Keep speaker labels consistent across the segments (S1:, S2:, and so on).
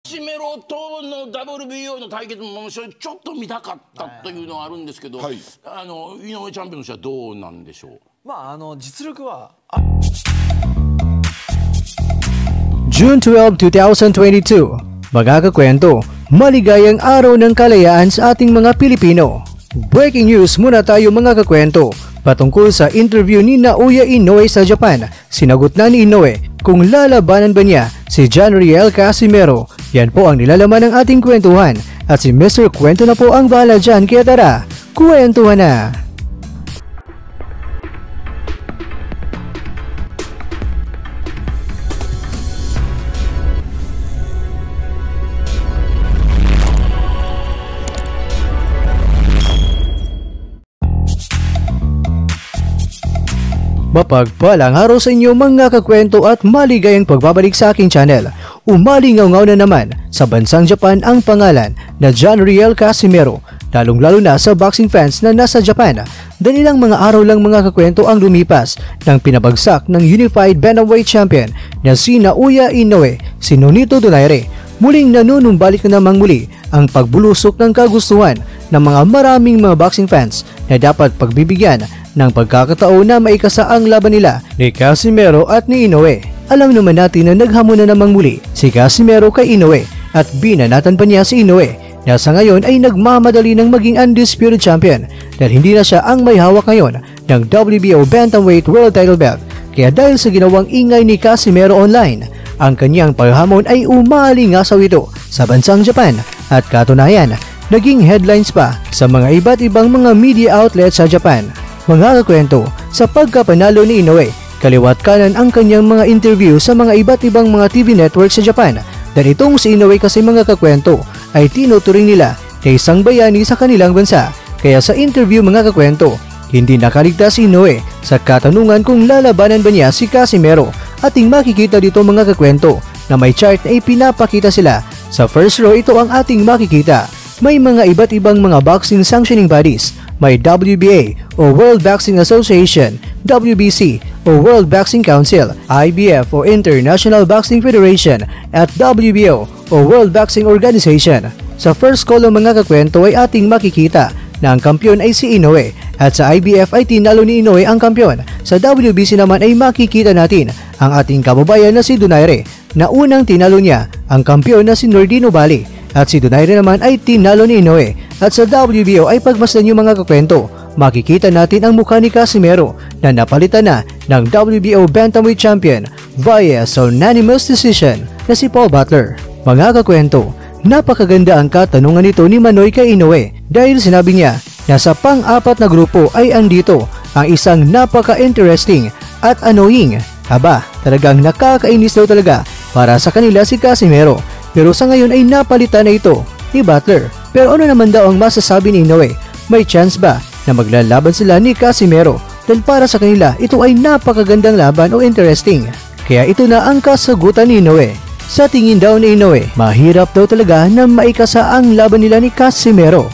S1: チメロとの WBO の対決もちょっと見たかったというのはあるんですけど、井上チャンピオンとしてはどうなんでしょう。
S2: 実力は
S3: June 12, 2022, magkakakwento, maligayang araw ng kalayaan sa ating mga Pilipino. Breaking news muna tayo mga kakwento. Patungkol sa interview ni Naoya Inoue sa Japan, sinagot na ni Inoue kung lalabanan ba niya si John Riel Casimero. Yan po ang nilalaman ng ating kwentuhan at si Mr. Kwento na po ang bahala dyan, kaya tara, kwentuhan na! Mapagpalang araw sa inyo mga kakwento at maligayang pagbabalik sa aking channel. Umalingaw-ngaw na naman sa bansang Japan ang pangalan na John Riel Casimero, lalong-lalo na sa boxing fans na nasa Japan. Dahil ilang mga araw lang mga kakwento ang lumipas nang pinabagsak ng Unified Bantamweight Champion na si Naoya Inoue, si Nonito Donaire. Muling nanunumbalik na namang muli ang pagbulusok ng kagustuhan ng mga maraming mga boxing fans na dapat pagbibigyan ng pagkakataon na maikasa ang laban nila ni Casimero at ni Inoue. Alam naman natin na naghamon na namang muli si Casimero kay Inoue at binanatan pa niya si Inoue na sa ngayon ay nagmamadali ng maging undisputed champion dahil hindi na siya ang may hawak ngayon ng WBO Bantamweight World Title Belt. Kaya dahil sa ginawang ingay ni Casimero online, ang kanyang paghamon ay umalingasaw ito sa bansang Japan at katunayan, naging headlines pa sa mga iba't ibang mga media outlets sa Japan. Mga kakwento, sa pagkapanalo ni Inoue, kaliwat kanan ang kanyang mga interview sa mga iba't ibang mga TV network sa Japan. Dahil itong si Inoue kasi mga kakwento ay tinuturing nila na isang bayani sa kanilang bansa. Kaya sa interview mga kakwento, hindi nakaligtas si Inoue sa katanungan kung lalabanan ba niya si Casimero. Ating makikita dito mga kakwento na may chart na ipinapakita sila. Sa first row ito ang ating makikita. May mga iba't ibang mga boxing sanctioning bodies. May WBA o World Boxing Association, WBC o World Boxing Council, IBF o International Boxing Federation at WBO o World Boxing Organization. Sa first column mga kakwento ay ating makikita na ang kampiyon ay si Inoue at sa IBF ay tinalo ni Inoue ang kampiyon. Sa WBC naman ay makikita natin ang ating kababayan na si Donaire na unang tinalo niya ang kampiyon na si Nordino Bali. At si Donaire naman ay tinalo ni Inoue. At sa WBO ay pagmasdan nyo mga kakwento, makikita natin ang mukha ni Casimero na napalitan na ng WBO Bantamweight Champion via unanimous decision na si Paul Butler. Mga kakwento, napakaganda ang katanungan nito ni Manoy kay Inoue dahil sinabi niya na sa pang-apat na grupo ay andito ang isang napaka-interesting at annoying. Haba, talagang nakakainis daw talaga para sa kanila si Casimero. Pero sa ngayon ay napalitan na ito ni Butler. Pero ano naman daw ang masasabi ni Inoue? May chance ba na maglalaban sila ni Casimero? Dahil para sa kanila ito ay napakagandang laban o interesting. Kaya ito na ang kasagutan ni Inoue. Sa tingin daw ni Inoue, mahirap daw talaga na maikasa ang laban nila ni Casimero.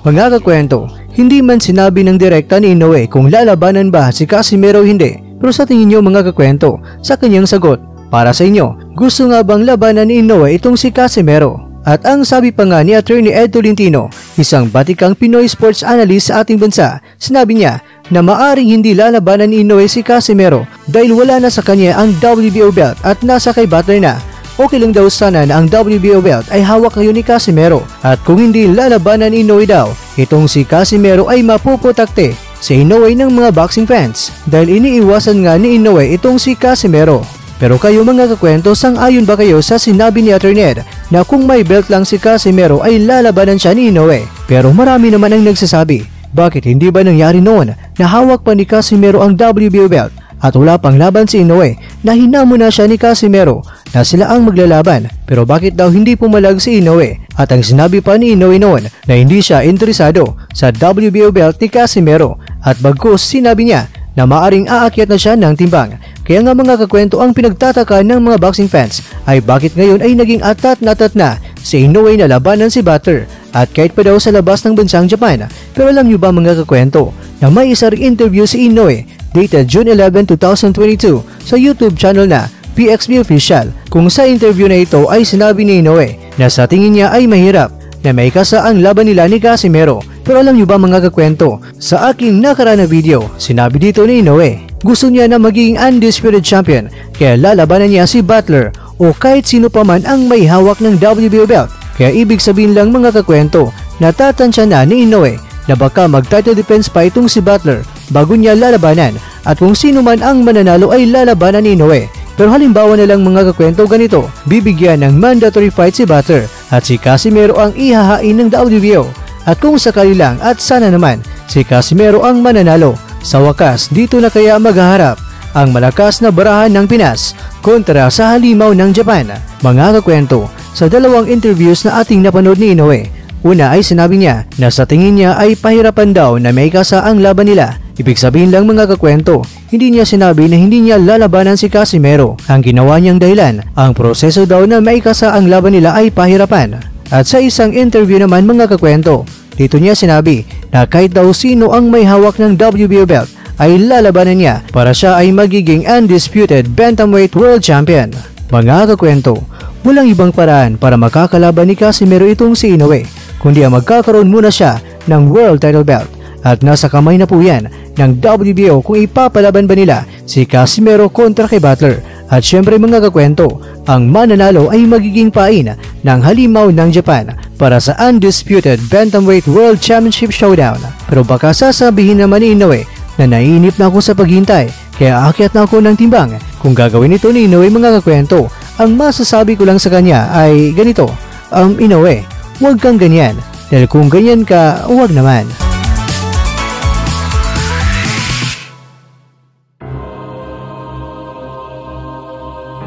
S3: Mga kakwento, hindi man sinabi ng direkta ni Inoue kung lalabanan ba si Casimero o hindi. Pero sa tingin nyo mga kakwento, sa kanyang sagot, para sa inyo, gusto nga bang labanan ni Inoue itong si Casimero? At ang sabi pa nga ni Attorney Ed Tolentino, isang batikang Pinoy sports analyst sa ating bansa, sinabi niya na maaring hindi lalabanan ni Inoue si Casimero dahil wala na sa kanya ang WBO belt at nasa kay Butler na. Okay lang daw sana na ang WBO belt ay hawak ngayon ni Casimero at kung hindi lalabanan ni Inoue daw, itong si Casimero ay mapuputakte sa Inoue ng mga boxing fans dahil iniiwasan nga ni Inoue itong si Casimero. Pero kayo mga kakwento, sang-ayon ba kayo sa sinabi ni Attorney Ed na kung may belt lang si Casimero ay lalabanan siya ni Inoue? Pero marami naman ang nagsasabi, bakit hindi ba nangyari noon na hawak pa ni Casimero ang WBO belt at wala pang laban si Inoue na hinamon na siya ni Casimero na sila ang maglalaban? Pero bakit daw hindi pumalag si Inoue? At ang sinabi pa ni Inoue noon na hindi siya interesado sa WBO belt ni Casimero at bagkus sinabi niya na maaring aakyat na siya ng timbang. Kaya nga mga kakwento, ang pinagtataka ng mga boxing fans ay bakit ngayon ay naging atat na si Inoue na labanan si Butler at kahit pa daw sa labas ng bansang Japan. Pero alam nyo ba mga kakwento na may isa ring interview si Inoue dated June 11, 2022 sa YouTube channel na PXB Official, kung sa interview na ito ay sinabi ni Inoue na sa tingin niya ay mahirap na maikasa ang laban nila ni Casimero. Pero alam niyo ba mga kakwento, sa aking nakaraan na video, sinabi dito ni Inoue, gusto niya na maging undisputed champion kaya lalabanan niya si Butler o kahit sino pa man ang may hawak ng WBO belt. Kaya ibig sabihin lang mga kakwento, natatansya na ni Inoue na baka mag-title defense pa itong si Butler bago niya lalabanan, at kung sino man ang mananalo ay lalabanan ni Inoue. Pero halimbawa na lang mga kakwento ganito, bibigyan ng mandatory fight si Butler at si Casimero ang ihahain ng WBO. At kung sakali lang at sana naman si Casimero ang mananalo, sa wakas dito na kaya maghaharap ang malakas na barahan ng Pinas kontra sa halimaw ng Japan. Mga kakwento, sa dalawang interviews na ating napanood ni Inoue, una ay sinabi niya na sa tingin niya ay pahirapan daw na may kasa ang laban nila. Ibig sabihin lang mga kakwento, hindi niya sinabi na hindi niya lalabanan si Casimero. Ang ginawa niyang dahilan, ang proseso daw na may kasa ang laban nila ay pahirapan. At sa isang interview naman mga kakwento, dito niya sinabi na kahit daw sino ang may hawak ng WBO belt ay lalabanan niya para siya ay magiging undisputed bantamweight world champion. Mga kakwento, walang ibang paraan para makakalaban ni Casimero itong si Inoue, kundi ang magkakaroon muna siya ng world title belt. At nasa kamay na po yan ng WBO kung ipapalaban ba nila si Casimero kontra kay Butler. At syempre mga kakwento, ang mananalo ay magiging pain ng halimaw ng Japan para sa undisputed bantamweight world championship showdown. Pero baka sasabihin naman ni Inoue na naiinip na ako sa paghintay kaya aakyat na ako ng timbang. Kung gagawin ito ni Inoue mga kakwento, ang masasabi ko lang sa kanya ay ganito, Inoue, huwag kang ganyan, dahil kung ganyan ka, huwag naman.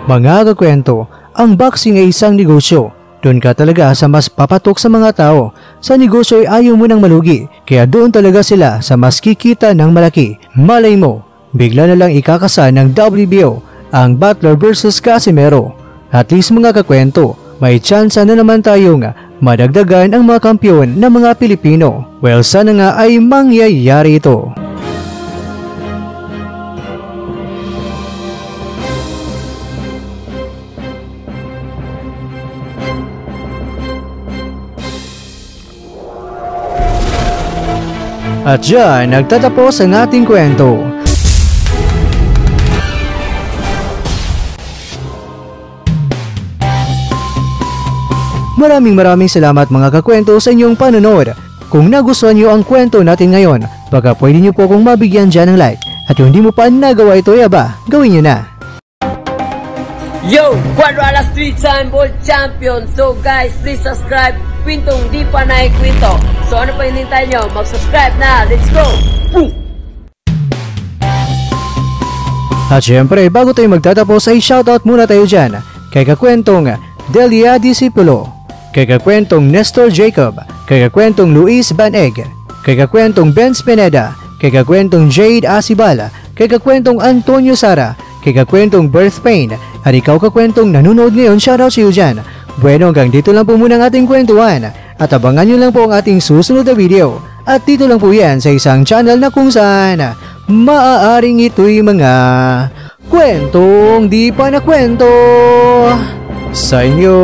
S3: Mga kakwento, ang boxing ay isang negosyo. Doon ka talaga sa mas papatok sa mga tao. Sa negosyo ay ayaw mo nang malugi, kaya doon talaga sila sa mas kikita ng malaki. Malay mo, bigla na lang ikakasa ng WBO ang Butler versus Casimero. At least mga kakwento, may tsansa na naman tayong madagdagan ang mga kampiyon ng mga Pilipino. Well, sana nga ay mangyayari ito. At dyan, nagtatapos ang ating kwento. Maraming salamat mga kakwento sa inyong panonood. Kung nagustuhan nyo ang kwento natin ngayon, baka pwede nyo po kong mabigyan dyan ng like. At kung hindi mo pa nagawa ito, yaba, gawin nyo na.
S4: Yo, Quadrala Street Time World Champion. So guys, please subscribe. Kwentong di pa naikwento. So ano pa hinintay nyo? Mag-subscribe na. Let's go! Boom!
S3: At syempre, bago tayo magtatapos ay shoutout muna tayo dyan kay kakwentong Delia Disipulo, kay kakwentong Nestor Jacob, kay kakwentong Luis Baneg, kay kakwentong Benz Pineda, kay kakwentong Jade Asibala, kay kakwentong Antonio Sara, kay kakwentong Birth Pain, at ikaw kakwentong nanonood ngayon, shoutout sa iyo dyan. Bueno, hanggang dito lang po muna ang ating kwentuhan at abangan nyo lang po ang ating susunod na video. At dito lang po yan sa isang channel na kung saan maaaring ito'y mga kwentong di pa na kwento sa inyo.